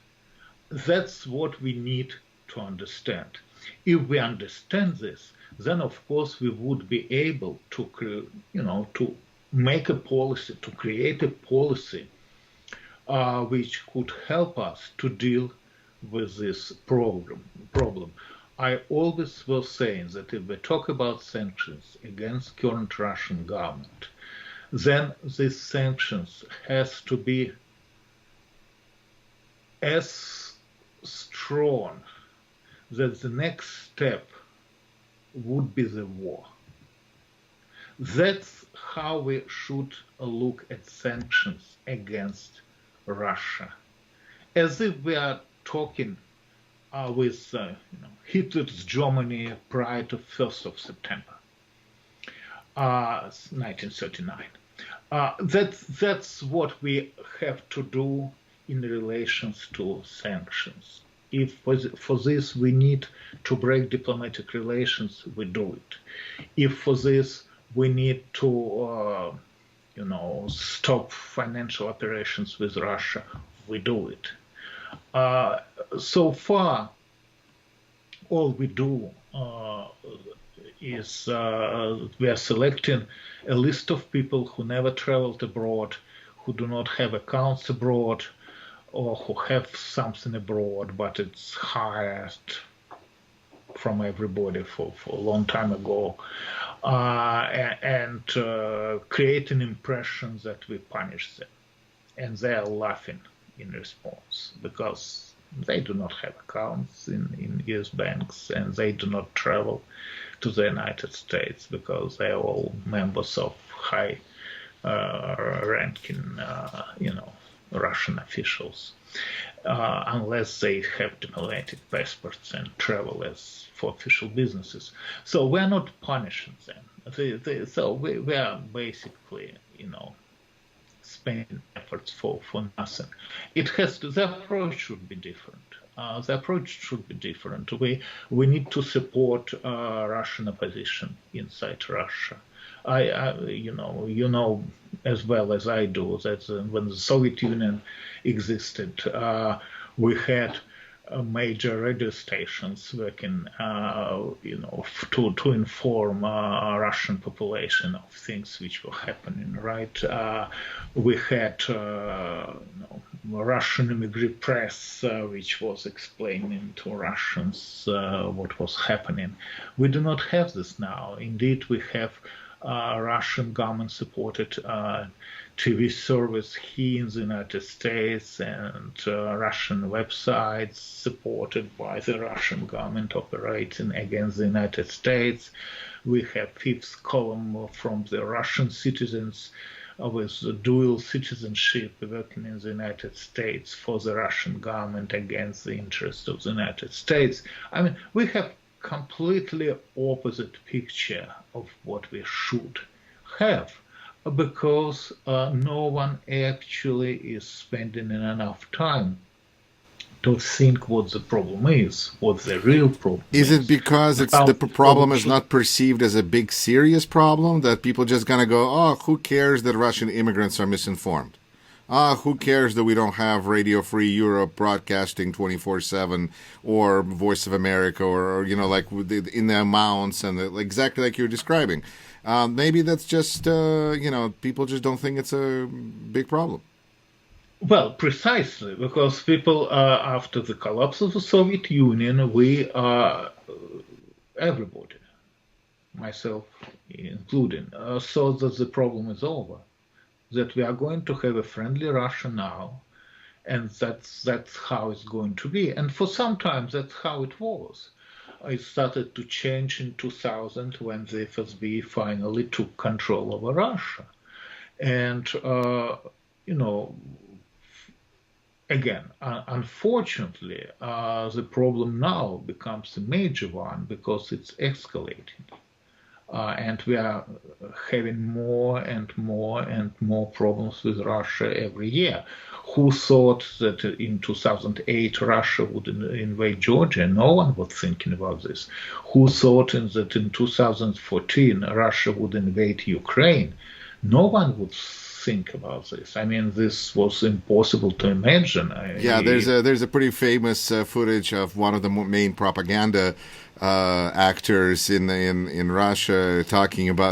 That's what we need to understand. If we understand this, then of course we would be able to, to make a policy, to create a policy which could help us to deal with this problem. I always was saying that if we talk about sanctions against current Russian government, then these sanctions has to be as strong that the next step would be the war. That's how we should look at sanctions against Russia, as if we are talking with Hitler's Germany prior to 1st of September 1939. That's what we have to do in relations to sanctions. If for this we need to break diplomatic relations, we do it. If for this we need to, stop financial operations with Russia, we do it. So far, all we do is we are selecting a list of people who never traveled abroad, who do not have accounts abroad, or who have something abroad, but it's hired from everybody for a long time ago, and creating impressions that we punish them. And they are laughing in response because they do not have accounts in US banks, and they do not travel to the United States because they are all members of high ranking, Russian officials, unless they have diplomatic passports and travel as for official businesses. So we're not punishing them. So we are basically, spending efforts for nothing. The approach should be different. The approach should be different. We need to support Russian opposition inside Russia. You know as well as I do that when the Soviet Union existed, we had major radio stations working, to inform Russian population of things which were happening. Right? We had Russian immigrant press, which was explaining to Russians what was happening. We do not have this now. Indeed, we have Russian government-supported TV service here in the United States and Russian websites supported by the Russian government operating against the United States. We have fifth column from the Russian citizens with dual citizenship working in the United States for the Russian government against the interests of the United States. I mean, we have completely opposite picture of what we should have, because no one actually is spending enough time to think what the problem is, what the real problem is. Is it because the problem is not perceived as a big, serious problem, that people just gonna go, oh, who cares that Russian immigrants are misinformed? Who cares that we don't have Radio Free Europe broadcasting 24/7 or Voice of America or like in the amounts and exactly like you're describing. Maybe that's just, people just don't think it's a big problem. Well, precisely, because people, after the collapse of the Soviet Union, everybody, myself including, thought that the problem is over, that we are going to have a friendly Russia now, and that's how it's going to be. And for some time, that's how it was. It started to change in 2000 when the FSB finally took control over Russia. And, again, unfortunately, the problem now becomes a major one because it's escalating. And we are having more and more and more problems with Russia every year. Who thought that in 2008 Russia would invade Georgia? No one was thinking about this. Who thought that in 2014 Russia would invade Ukraine? No one would think about this. I mean, this was impossible to imagine. There's a pretty famous footage of one of the main propaganda actors in Russia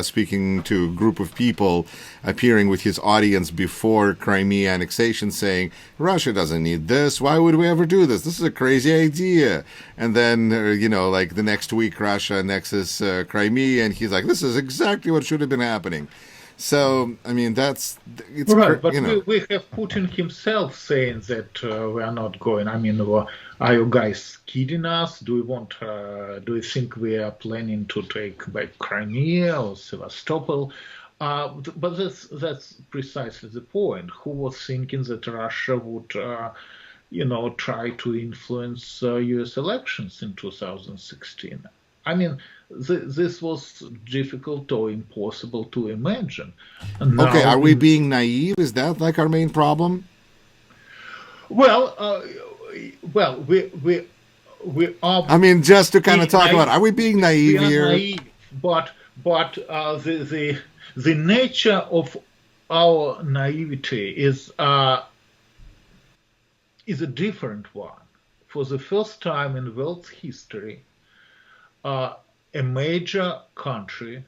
speaking to a group of people, appearing with his audience before Crimea annexation, saying, Russia doesn't need this. Why would we ever do this? This is a crazy idea. And then, the next week, Russia annexes Crimea, and he's like, this is exactly what should have been happening. So, I mean, it's right. But we have Putin himself saying that we are not going. I mean, are you guys kidding us? Do you think we are planning to take back Crimea or Sevastopol? But that's precisely the point. Who was thinking that Russia would, try to influence U.S. elections in 2016? I mean, this was difficult or impossible to imagine. Now, okay, are we being naive? Is that like our main problem? Well, we are. I mean, just to kind of talk about, are we being naive here? Naive, but the nature of our naivety is a different one. For the first time in world's history, a major country,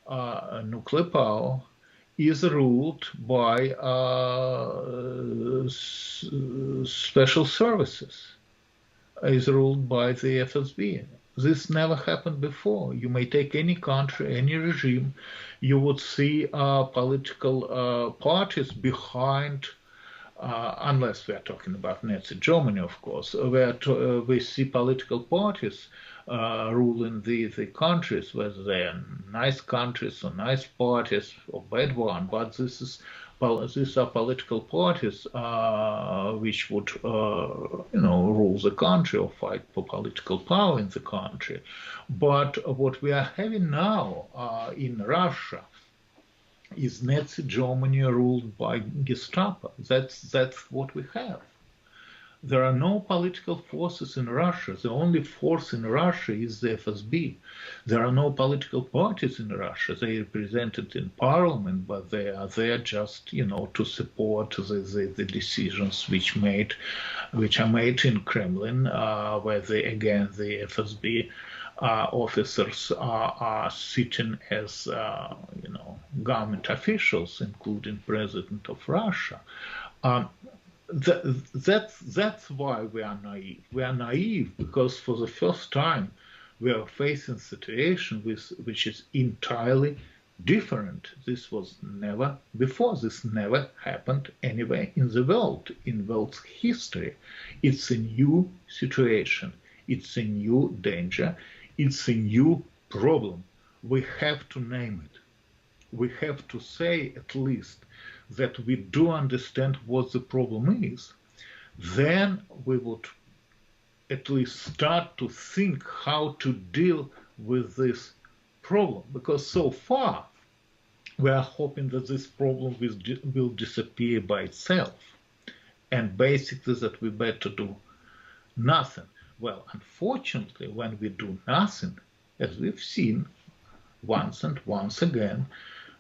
a nuclear power, is ruled by special services, is ruled by the FSB. This never happened before. You may take any country, any regime, you would see political parties behind, unless we are talking about Nazi Germany, of course, where we see political parties ruling the countries, whether they are nice countries or nice parties or bad one. But these are political parties which would, rule the country or fight for political power in the country. But what we are having now in Russia is Nazi Germany ruled by Gestapo. That's what we have. There are no political forces in Russia. The only force in Russia is the FSB. There are no political parties in Russia. They are represented in parliament, but they are there just, to support the decisions which are made in Kremlin, where the FSB officers are sitting as, government officials, including President of Russia. That's why we are naive. We are naive because for the first time we are facing a situation which is entirely different. This was never before. This never happened anywhere in the world, in world's history. It's a new situation. It's a new danger. It's a new problem. We have to name it. We have to say at least that we do understand what the problem is. Then we would at least start to think how to deal with this problem. Because so far, we are hoping that this problem will disappear by itself. And basically that we better do nothing. Well, unfortunately, when we do nothing, as we've seen once and once again,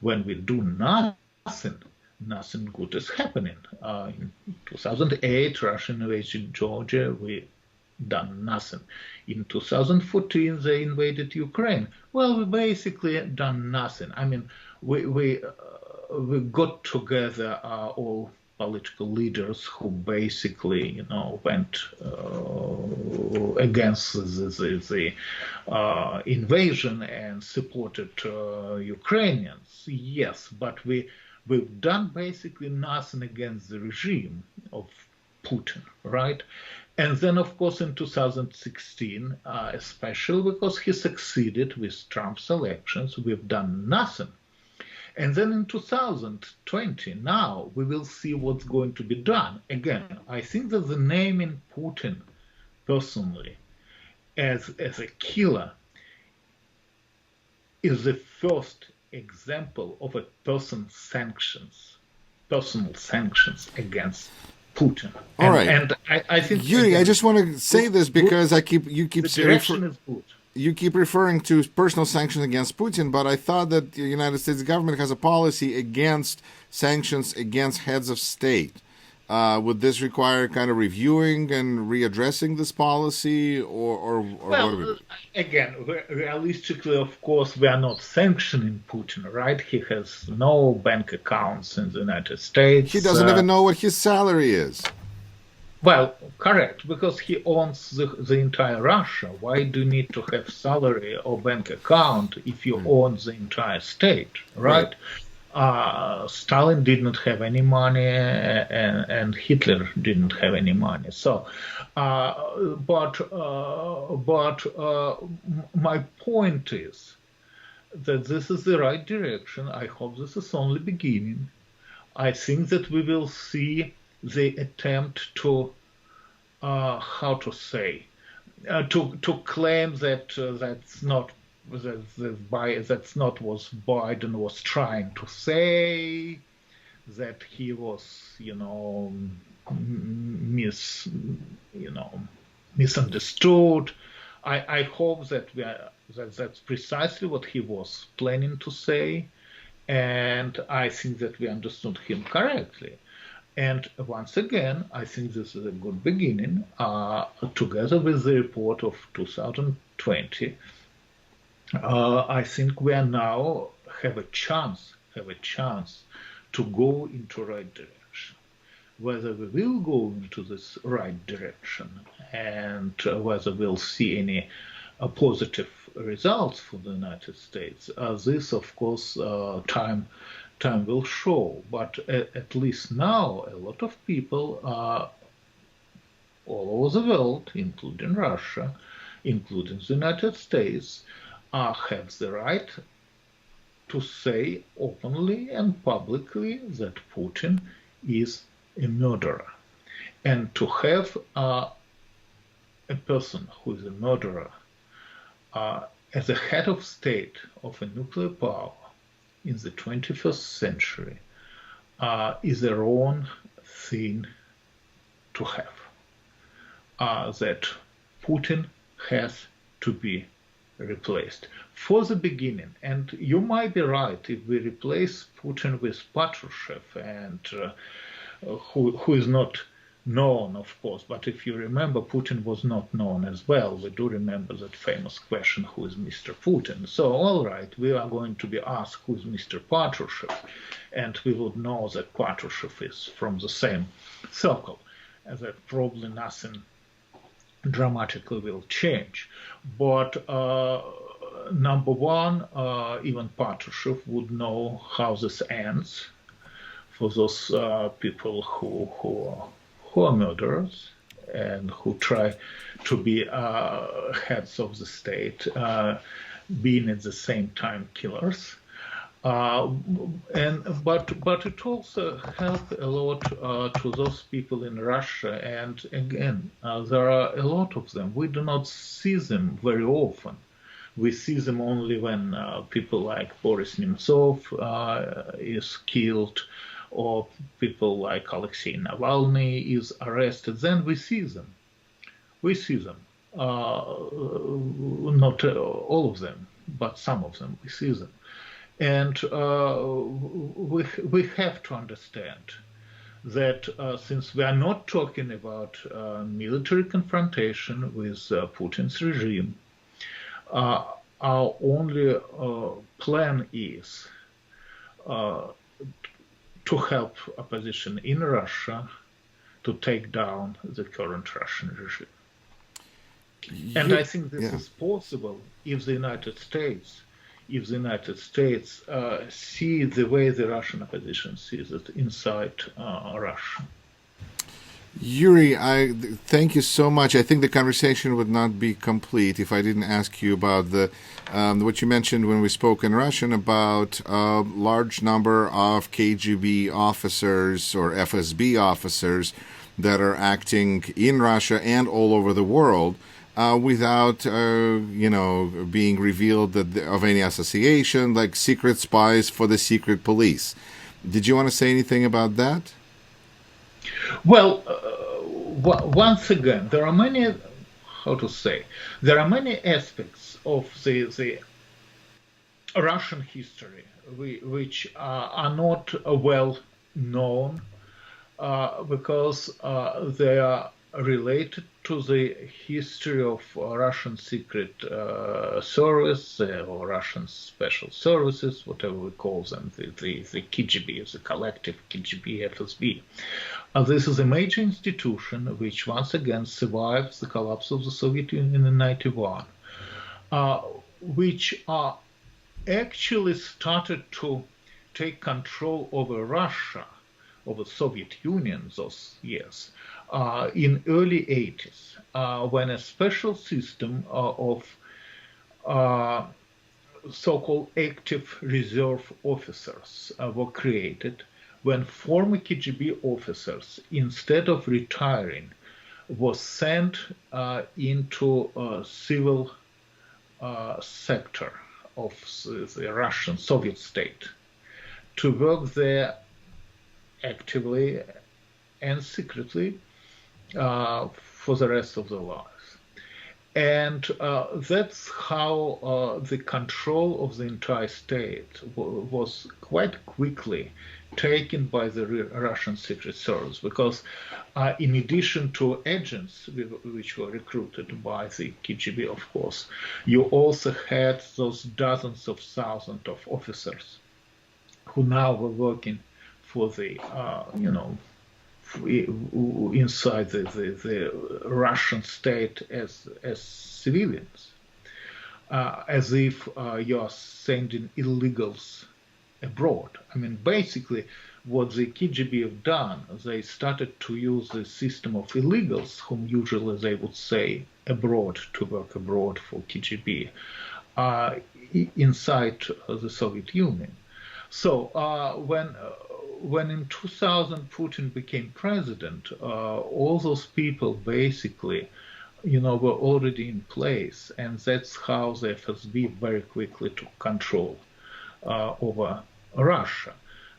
when we do nothing, nothing good is happening. In 2008, Russia invaded Georgia. We done nothing. In 2014, they invaded Ukraine. Well, we basically done nothing. I mean, we got together all political leaders who basically, went against the invasion and supported Ukrainians. Yes, but we've done basically nothing against the regime of Putin, right? And then, of course, in 2016, especially because he succeeded with Trump's elections, we've done nothing. And then in 2020, now we will see what's going to be done. Again, I think that the naming Putin personally as a killer is the first example of a personal sanctions against Putin. All right. And I think Yuri, I just want to say this because you keep the direction is good. You keep referring to personal sanctions against Putin, but I thought that the United States government has a policy against sanctions against heads of state. Would this require kind of reviewing and readdressing this policy, or well, what? Again, realistically, of course, we are not sanctioning Putin, right? He has no bank accounts in the United States. He doesn't even know what his salary is. Well, correct, because he owns the entire Russia. Why do you need to have salary or bank account if you own the entire state, right? Stalin did not have any money, and Hitler didn't have any money. So, but my point is that this is the right direction. I hope this is only beginning. I think that we will see the attempt to to claim that that's not what Biden was trying to say, that he was misunderstood. I hope that that's precisely what he was planning to say, and I think that we understood him correctly. And once again, I think this is a good beginning. Together with the report of 2020, I think we are now have a chance to go into right direction. Whether we will go into this right direction and whether we'll see any positive results for the United States, this, of course, time will show. But at least now, a lot of people all over the world, including Russia, including the United States, have the right to say openly and publicly that Putin is a murderer. And to have a person who is a murderer as the head of state of a nuclear power in the 21st century is the wrong thing to have. that Putin has to be replaced. For the beginning, and you might be right, if we replace Putin with Patrushev, and who is not known, of course, but if you remember, Putin was not known as well. We do remember that famous question, who is Mr. Putin? So, all right, we are going to be asked who is Mr. Patrushev, and we would know that Patrushev is from the same circle, and that probably nothing dramatically will change. But number one, even Patrushev would know how this ends for those people who are murderers and who try to be heads of the state, being at the same time killers. But it also helped a lot to those people in Russia, and again, there are a lot of them. We do not see them very often. We see them only when people like Boris Nemtsov is killed, or people like Alexei Navalny is arrested. Then we see them. We see them. Not all of them, but some of them. We see them. And we have to understand that since we are not talking about military confrontation with Putin's regime, our only plan is to help opposition in Russia to take down the current Russian regime. And I think this is possible if the United States see the way the Russian opposition sees it inside Russia. Yuri, I thank you so much. I think the conversation would not be complete if I didn't ask you about the what you mentioned when we spoke in Russian about a large number of KGB officers or FSB officers that are acting in Russia and all over the world without, being revealed of any association, like secret spies for the secret police. Did you want to say anything about that? Well, once again, there are many aspects of the Russian history which are not well known because they are related to the history of Russian secret service or Russian special services, whatever we call them, the KGB, the collective KGB, FSB. This is a major institution which once again survives the collapse of the Soviet Union in 1991, which actually started to take control over Russia, over the Soviet Union those years, in early 80s, when a special system of so-called active reserve officers were created, when former KGB officers, instead of retiring, were sent into a civil sector of the Russian Soviet state to work there actively and secretly for the rest of their lives. And that's how the control of the entire state was quite quickly taken by the Russian Secret Service, because in addition to agents which were recruited by the KGB, of course, you also had those dozens of thousands of officers who now were working for the, inside the Russian state as civilians, as if you are sending illegals abroad. I mean, basically, what the KGB have done, they started to use the system of illegals, whom usually they would say abroad, to work abroad for KGB, inside the Soviet Union. So when in 2000 Putin became president, all those people basically, were already in place, and that's how the FSB very quickly took control over Russia.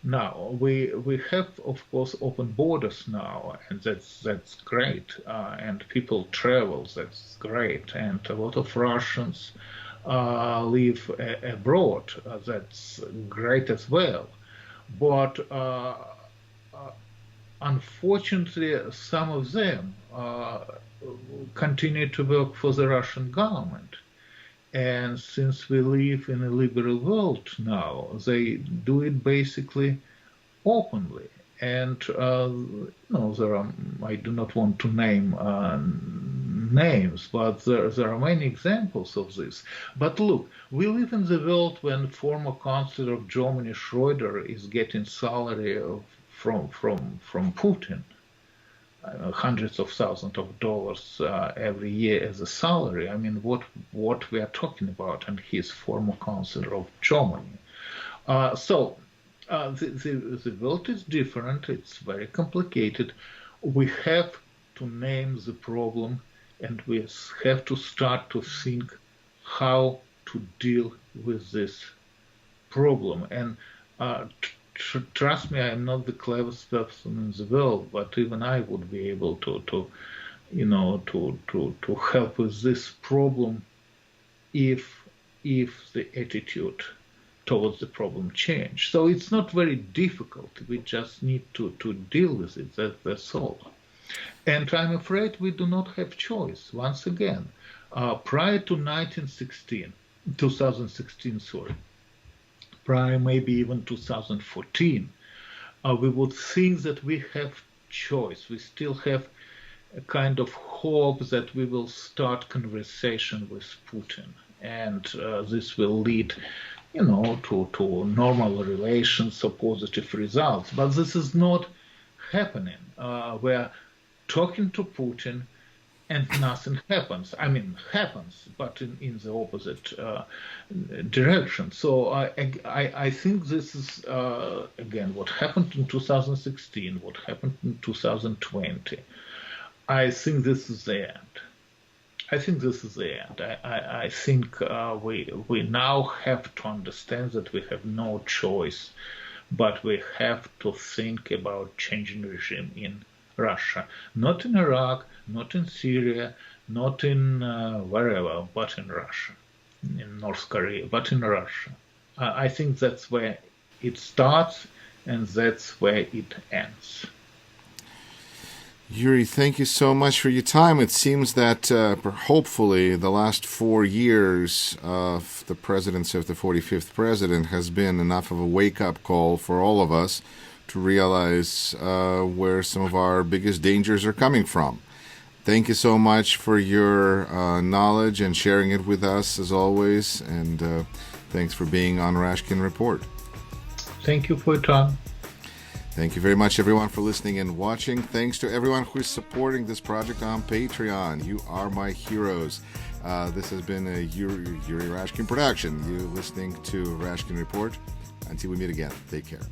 Now we have, of course, open borders now, and that's great. And people travel, that's great. And a lot of Russians live abroad, that's great as well. But unfortunately, some of them continue to work for the Russian government. And since we live in a liberal world now, they do it basically openly. And there are, I do not want to name names, but there are many examples of this. But look, we live in the world when former Chancellor of Germany Schroeder is getting salary from Putin, hundreds of thousands of dollars every year as a salary. I mean, what we are talking about, and he's former Chancellor of Germany. The world is different. It's very complicated. We have to name the problem, and we have to start to think how to deal with this problem. And trust me, I am not the cleverest person in the world, but even I would be able to help with this problem if the attitude towards the problem change. So it's not very difficult. We just need to deal with it. That's all. And I'm afraid we do not have choice. Once again, prior to 2016, sorry, prior maybe even 2014, we would think that we have choice. We still have a kind of hope that we will start conversation with Putin, and this will lead, to normal relations or positive results. But this is not happening. We're talking to Putin, and nothing happens. I mean, happens, but in the opposite direction. So I think this is, again, what happened in 2016, what happened in 2020. I think this is the end. I think this is the end. I think we now have to understand that we have no choice, but we have to think about changing regime in Russia, not in Iraq, not in Syria, not in wherever, but in Russia, in North Korea, but in Russia. I think that's where it starts and that's where it ends. Yuri, thank you so much for your time. It seems that hopefully the last 4 years of the presidency of the 45th president has been enough of a wake-up call for all of us to realize where some of our biggest dangers are coming from. Thank you so much for your knowledge and sharing it with us as always, and thanks for being on Rashkin Report. Thank you for your time. Thank you very much, everyone, for listening and watching. Thanks to everyone who is supporting this project on Patreon. You are my heroes. This has been a Yuri Rashkin production. You're listening to Rashkin Report. Until we meet again, take care.